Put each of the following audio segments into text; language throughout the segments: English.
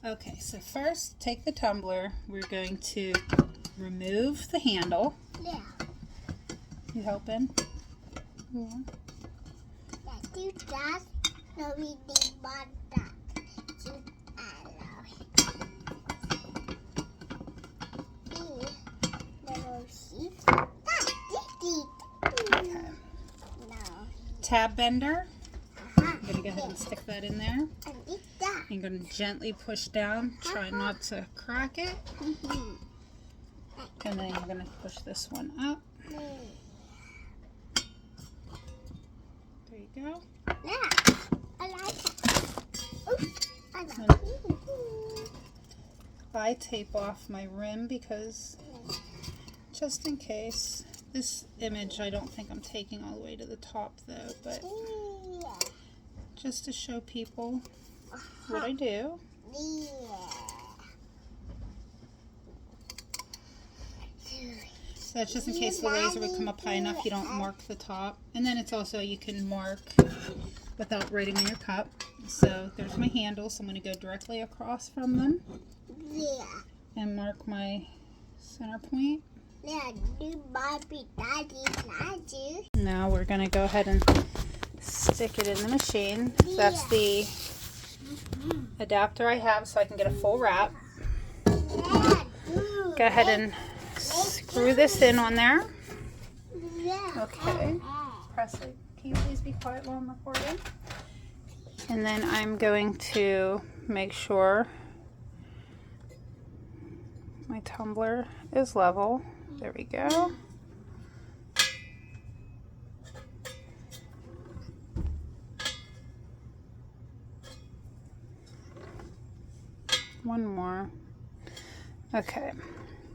Okay, so first take the tumbler. We're going to remove the handle. Yeah. You helping? Yeah. Do that. No, we need more that. Little sheet. Okay. No. Tab bender. I'm going to go ahead and stick that in there. I'm going to gently push down. Try not to crack it. And then you're going to push this one up. There you go. Yeah, I like it. I like it. I tape off my rim because just in case. This image I don't think I'm taking all the way to the top though, but just to show people what I do. So that's just in case the laser would come up high enough you don't mark the top. And then it's also you can mark without writing on your cup. So there's my handle, so I'm going to go directly across from them. And mark my center point. Now we're going to go ahead and stick it in the machine. That's the adapter I have so I can get a full wrap. Go ahead and screw this in on there. Okay. Presley, can you please be quiet while I'm recording? And then I'm going to make sure my tumbler is level. There we go. One more. Okay,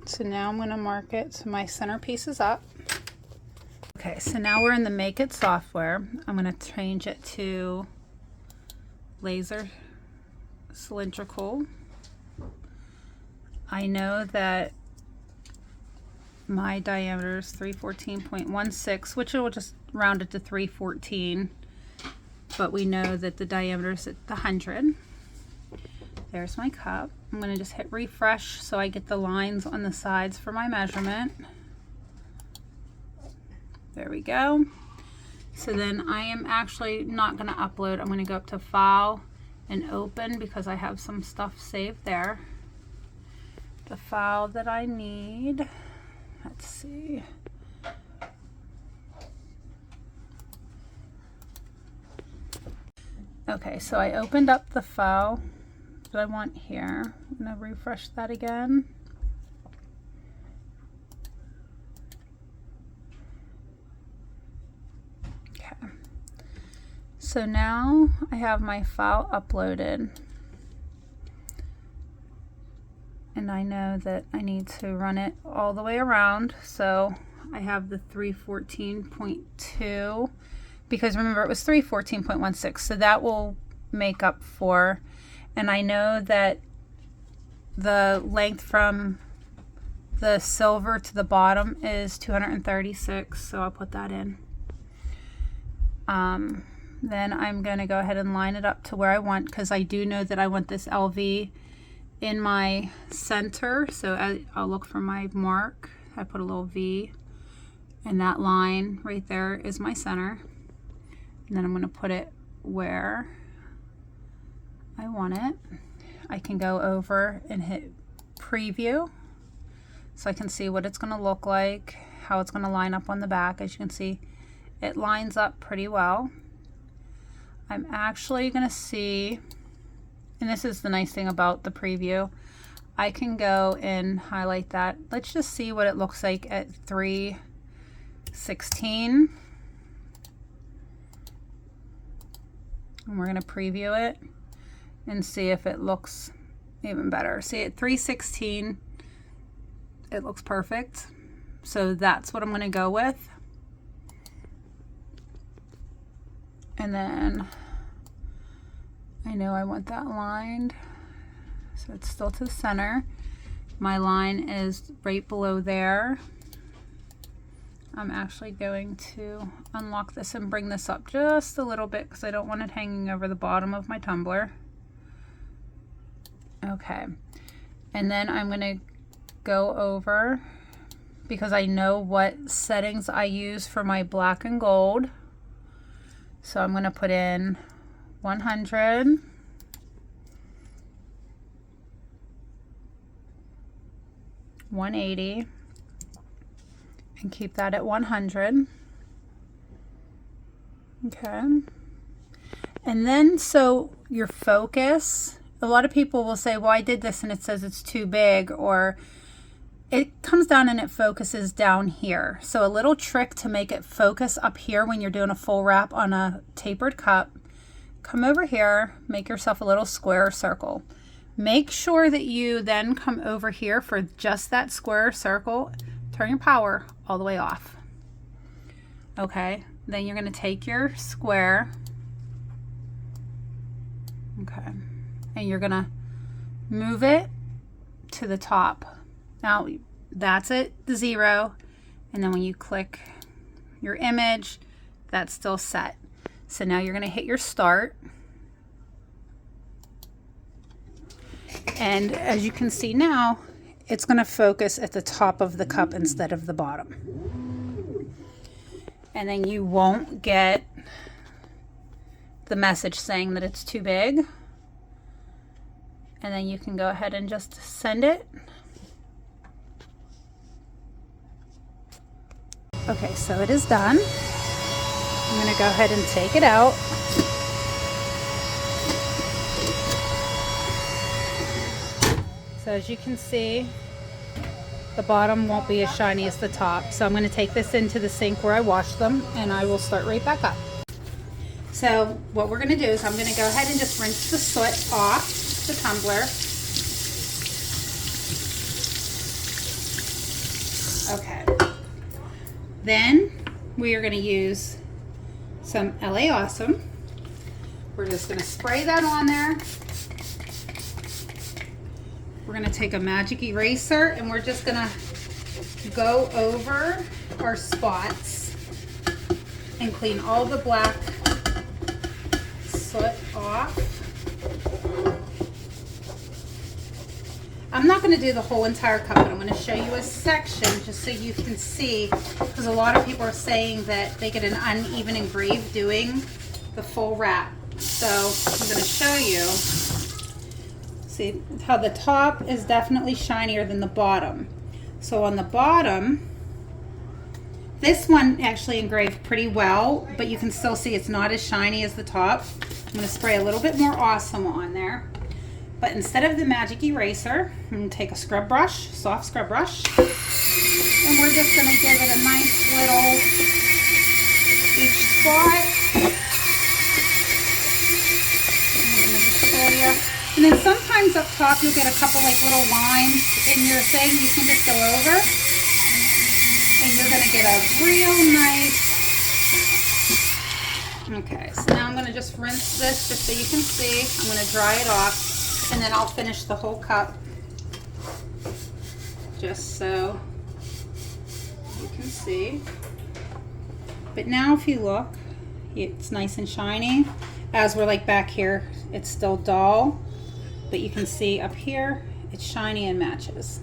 so now I'm going to mark it so my centerpiece is up. Okay, so now we're in the Make It software. I'm going to change it to laser cylindrical. I know that my diameter is 314.16, which it will just round it to 314, but we know that the diameter is at the 100. There's my cup. I'm going to just hit refresh so I get the lines on the sides for my measurement. There we go. So then I am actually not going to upload. I'm going to go up to File and Open because I have some stuff saved there. The file that I need, let's see. Okay, so I opened up the file that I want here. I'm going to refresh that again. Okay. So now I have my file uploaded. And I know that I need to run it all the way around. So I have the 314.2 because remember it was 314.16. So that will make up for, and I know that the length from the silver to the bottom is 236. So I'll put that in. Then I'm going to go ahead and line it up to where I want because I do know that I want this LV in my center, so I'll look for my mark. I put a little V, and that line right there is my center. And then I'm going to put it where I want it. I can go over and hit preview so I can see what it's going to look like, how it's going to line up on the back. As you can see, it lines up pretty well. I'm actually going to see, and this is the nice thing about the preview, I can go and highlight that. Let's just see what it looks like at 316. And we're going to preview it and see if it looks even better. See, at 316, it looks perfect. So that's what I'm going to go with. And then I know I want that lined, so it's still to the center. My line is right below there. I'm actually going to unlock this and bring this up just a little bit because I don't want it hanging over the bottom of my tumbler. Okay, and then I'm going to go over, because I know what settings I use for my black and gold. So I'm going to put in 100, 180, and keep that at 100. Okay. And then, so your focus, a lot of people will say, well, I did this and it says it's too big, or it comes down and it focuses down here. So a little trick to make it focus up here when you're doing a full wrap on a tapered cup, come over here, make yourself a little square circle. Make sure that you then come over here for just that square circle, turn your power all the way off. Okay, then you're going to take your square, okay, and you're going to move it to the top. Now that's at the 0, and then when you click your image, that's still set. So now you're going to hit your start, and as you can see now, it's going to focus at the top of the cup instead of the bottom. And then you won't get the message saying that it's too big. And then you can go ahead and just send it. Okay, so it is done. I'm going to go ahead and take it out. So as you can see, the bottom won't be as shiny as the top. So I'm going to take this into the sink where I wash them, and I will start right back up. So what we're going to do is I'm going to go ahead and just rinse the soot off the tumbler. Okay. Then we are going to use some LA Awesome. We're just going to spray that on there. We're going to take a magic eraser and we're just going to go over our spots and clean all the black soot off. I'm not going to do the whole entire cup, but I'm going to show you a section just so you can see, because a lot of people are saying that they get an uneven engrave doing the full wrap. So I'm going to show you. See how the top is definitely shinier than the bottom. So on the bottom, this one actually engraved pretty well, but you can still see it's not as shiny as the top. I'm going to spray a little bit more Awesome on there. But instead of the magic eraser, I'm going to take a scrub brush, soft scrub brush, and we're just going to give it a nice little each spot. I'm going to just show you. And then sometimes up top you'll get a couple like little lines in your thing. You can just go over and you're going to get a real nice. Okay, so now I'm going to just rinse this just so you can see. I'm going to dry it off and then I'll finish the whole cup just so you can see. But now if you look, it's nice and shiny. As we're like back here, it's still dull. But you can see up here, it's shiny and matches.